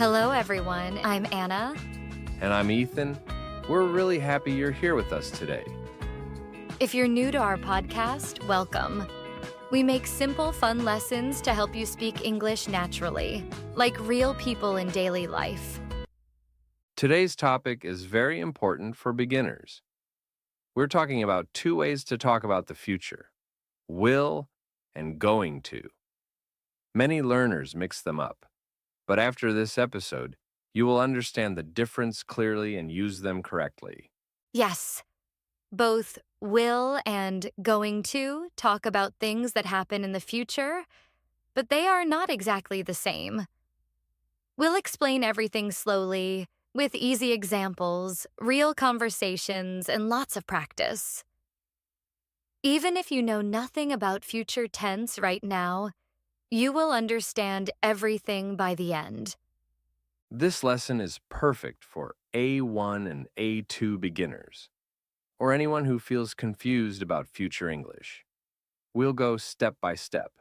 Hello, everyone. I'm Anna. And I'm Ethan. We're really happy you're here with us today. If you're new to our podcast, welcome. We make simple, fun lessons to help you speak English naturally, like real people in daily life. Today's topic is very important for beginners. We're talking about two ways to talk about the future: will and going to. Many learners mix them up, but after this episode, you will understand the difference clearly and use them correctly. Yes, both will and going to talk about things that happen in the future, but they are not exactly the same. We'll explain everything slowly, with easy examples, real conversations, and lots of practice. Even if you know nothing about future tense right now, you will understand everything by the end. This lesson is perfect for A1 and A2 beginners, or anyone who feels confused about future English. We'll go step by step.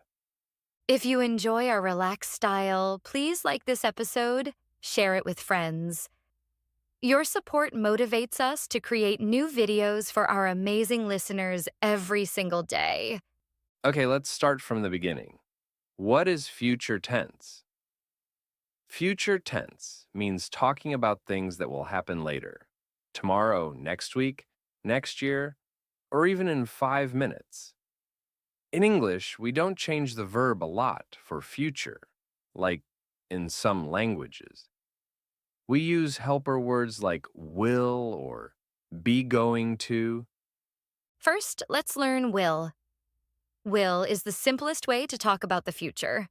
If you enjoy our relaxed style, please like this episode, share it with friends. Your support motivates us to create new videos for our amazing listeners every single day. Okay, let's start from the beginning. What is future tense? Future tense means talking about things that will happen later, tomorrow, next week, next year, or even in 5 minutes. In English, we don't change the verb a lot for future, like in some languages. We use helper words like will or be going to. First, let's learn will. Will is the simplest way to talk about the future.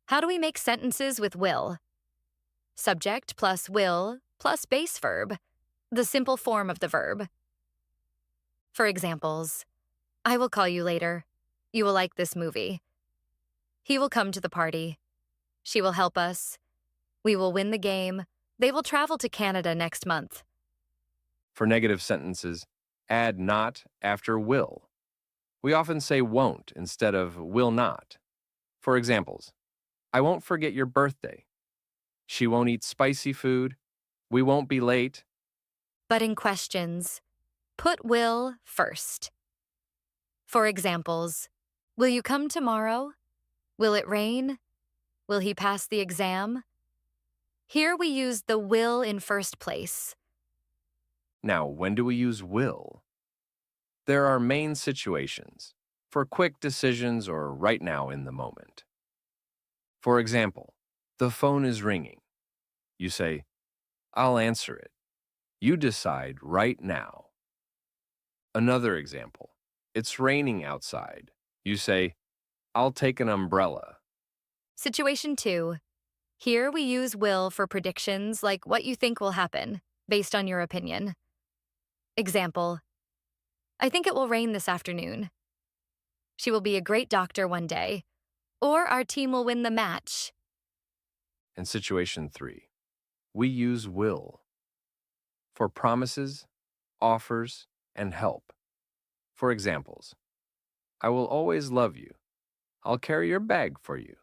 How do we make sentences with will? Subject plus will plus base verb, the simple form of the verb. For examples, I will call you later. You will like this movie. He will come to the party. She will help us. We will win the game. They will travel to Canada next month. For negative sentences, add not after will. We often say won't instead of will not. For examples, I won't forget your birthday. She won't eat spicy food. We won't be late. But in questions, put will first. For examples, will you come tomorrow? Will it rain? Will he pass the exam? Here we use the will in first place. Now, when do we use will? There are main situations for quick decisions or right now in the moment. For example, the phone is ringing. You say, I'll answer it. You decide right now. Another example, it's raining outside. You say, I'll take an umbrella. Situation 2. Here we use will for predictions like what you think will happen, based on your opinion. Example, I think it will rain this afternoon. She will be a great doctor one day. Or our team will win the match. In situation 3, we use will for promises, offers, and help. For examples, I will always love you. I'll carry your bag for you.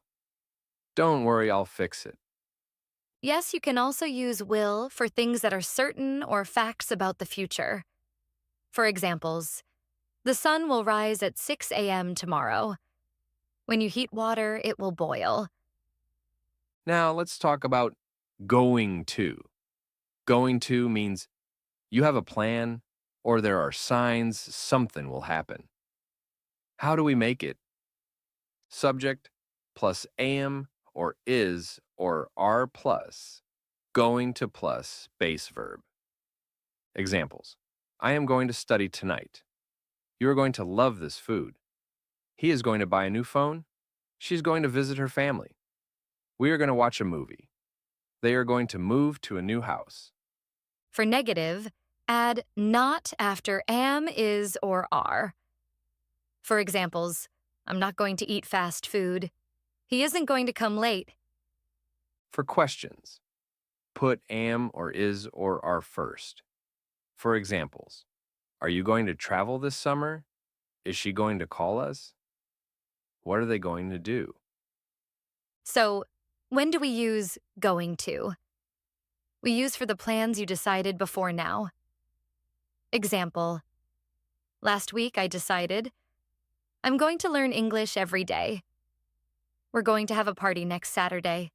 Don't worry, I'll fix it. Yes, you can also use will for things that are certain or facts about the future. For examples, the sun will rise at 6 a.m. tomorrow. When you heat water, it will boil. Now let's talk about going to. Going to means you have a plan or there are signs something will happen. How do we make it? Subject plus am or is or are plus going to plus base verb. Examples. I am going to study tonight. You are going to love this food. He is going to buy a new phone. She's going to visit her family. We are going to watch a movie. They are going to move to a new house. For negative, add not after am, is, or are. For examples, I'm not going to eat fast food. He isn't going to come late. For questions, put am or is or are first. For examples, are you going to travel this summer? Is she going to call us? What are they going to do? So, When do we use going to? We use for the plans you decided before now. Example: last week I decided I'm going to learn English every day. We're going to have a party next Saturday.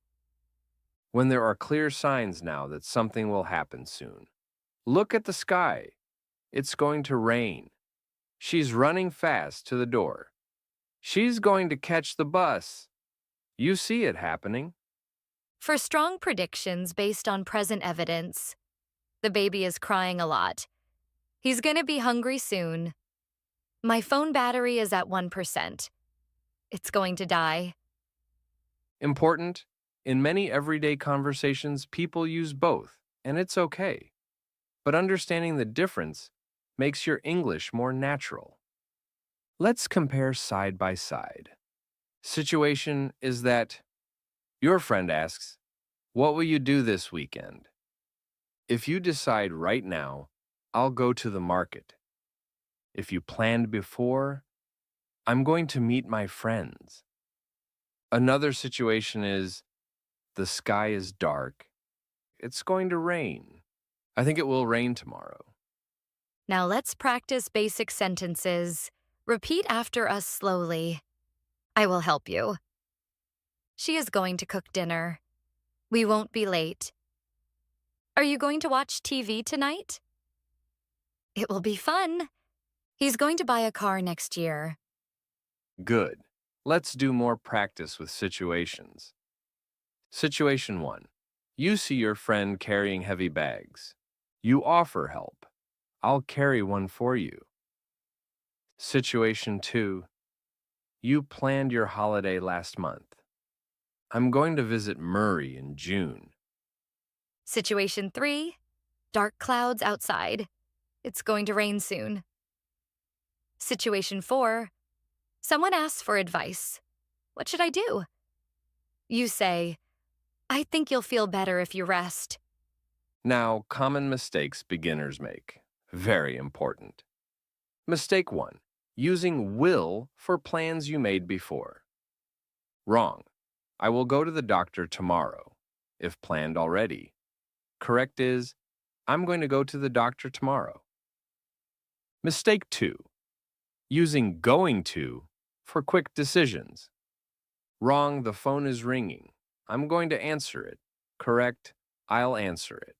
When there are clear signs now that something will happen soon. Look at the sky. It's going to rain. She's running fast to the door. She's going to catch the bus. You see it happening. For strong predictions based on present evidence, the baby is crying a lot. He's going to be hungry soon. My phone battery is at 1%. It's going to die. Important. In many everyday conversations, people use both, and it's okay. But understanding the difference makes your English more natural. Let's compare side by side. Situation is that your friend asks, "What will you do this weekend?" If you decide right now, "I'll go to the market." If you planned before, "I'm going to meet my friends." Another situation is, the sky is dark. It's going to rain. I think it will rain tomorrow. Now let's practice basic sentences. Repeat after us slowly. I will help you. She is going to cook dinner. We won't be late. Are you going to watch TV tonight? It will be fun. He's going to buy a car next year. Good. Let's do more practice with situations. Situation 1. You see your friend carrying heavy bags. You offer help. "I'll carry one for you." Situation 2. You planned your holiday last month. "I'm going to visit Murray in June." Situation 3. Dark clouds outside. It's going to rain soon. Situation 4. Someone asks for advice. What should I do? You say, I think you'll feel better if you rest. Now, common mistakes beginners make. Very important. Mistake 1. Using will for plans you made before. Wrong. I will go to the doctor tomorrow, if planned already. Correct is, I'm going to go to the doctor tomorrow. Mistake 2. Using going to for quick decisions. Wrong, the phone is ringing. I'm going to answer it. Correct, I'll answer it.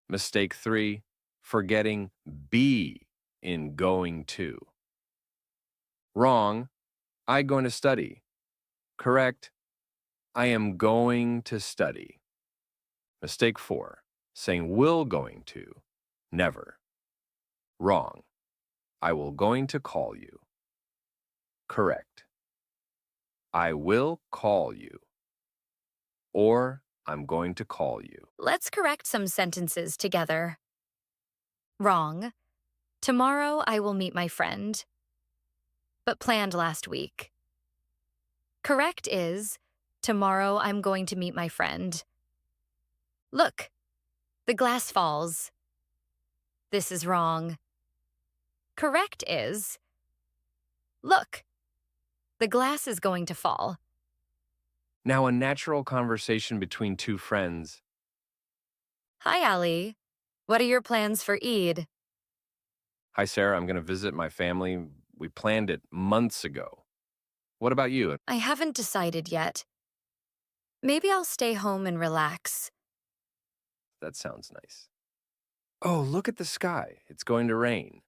Mistake 3. Forgetting be in going to. Wrong, I going to study. Correct, I am going to study. Mistake 4. Saying will going to. Never. Wrong, I will going to call you. Correct, I will call you. Or I'm going to call you. Let's correct some sentences together. Wrong. Tomorrow I will meet my friend. But planned last week. Correct is, tomorrow I'm going to meet my friend. Look, the glass falls. This is wrong. Correct is, look, the glass is going to fall. Now, a natural conversation between two friends. Hi, Ali. What are your plans for Eid? Hi, Sarah, I'm going to visit my family. We planned it months ago. What about you? I haven't decided yet. Maybe I'll stay home and relax. That sounds nice. Oh, look at the sky. It's going to rain.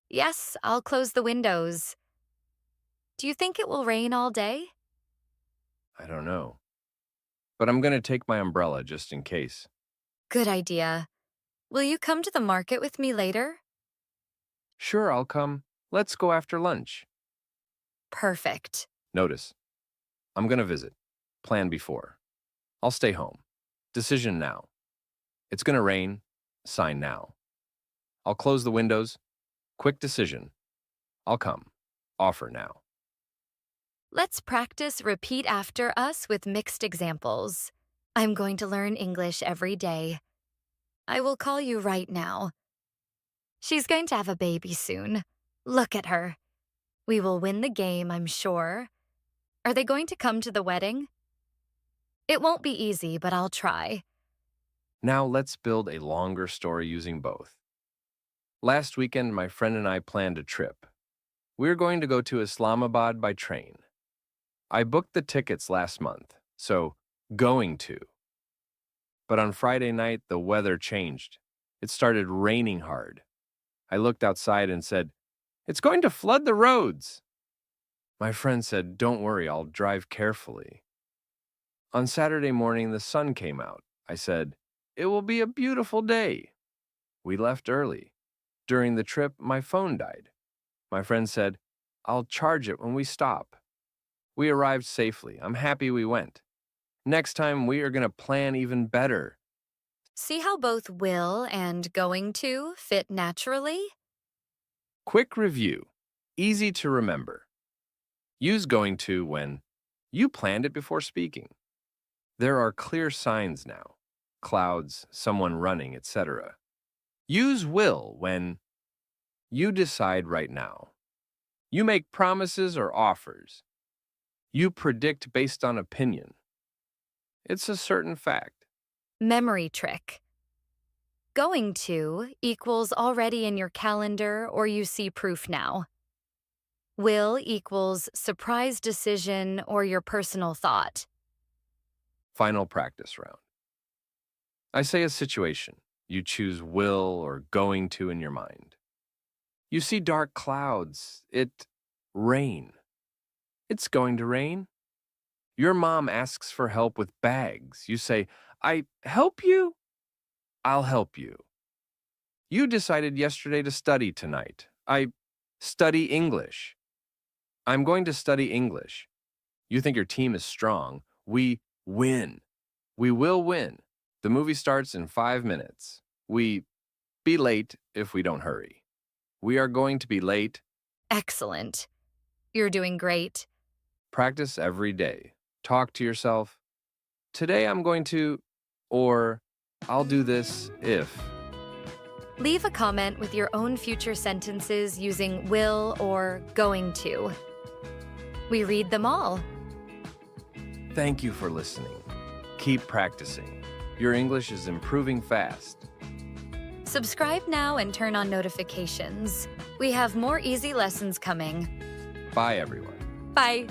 Yes, I'll close the windows. Do you think it will rain all day? I don't know. But I'm going to take my umbrella just in case. Good idea. Will you come to the market with me later? Sure, I'll come. Let's go after lunch. Perfect. Notice, I'm going to visit. Plan before. I'll stay home. Decision now. It's going to rain. Sign now. I'll close the windows. Quick decision. I'll come. Offer now. Let's practice repeat after us with mixed examples. I'm going to learn English every day. I will call you right now. She's going to have a baby soon. Look at her. We will win the game, I'm sure. Are they going to come to the wedding? It won't be easy, but I'll try. Now let's build a longer story using both. Last weekend, my friend and I planned a trip. We're going to go to Islamabad by train. I booked the tickets last month, so going to. But on Friday night, the weather changed. It started raining hard. I looked outside and said, "It's going to flood the roads." My friend said, "Don't worry, I'll drive carefully." On Saturday morning, the sun came out. I said, "It will be a beautiful day." We left early. During the trip, my phone died. My friend said, "I'll charge it when we stop." We arrived safely. I'm happy we went. Next time, we are going to plan even better. See how both will and going to fit naturally? Quick review. Easy to remember. Use going to when you planned it before speaking. There are clear signs now. Clouds, someone running, etc. Use will when you decide right now. You make promises or offers. You predict based on opinion. It's a certain fact. Memory trick. Going to equals already in your calendar or you see proof now. Will equals surprise decision or your personal thought. Final practice round. I say a situation. You choose will or going to in your mind. You see dark clouds. Rain. It's going to rain. Your mom asks for help with bags. You say, "I help you?" "I'll help you." You decided yesterday to study tonight. I study English. I'm going to study English. You think your team is strong. We win. We will win. The movie starts in 5 minutes. We be late if we don't hurry. We are going to be late. Excellent. You're doing great. Practice every day. Talk to yourself. Today I'm going to, or I'll do this if. Leave a comment with your own future sentences using will or going to. We read them all. Thank you for listening. Keep practicing. Your English is improving fast. Subscribe now and turn on notifications. We have more easy lessons coming. Bye, everyone. Bye.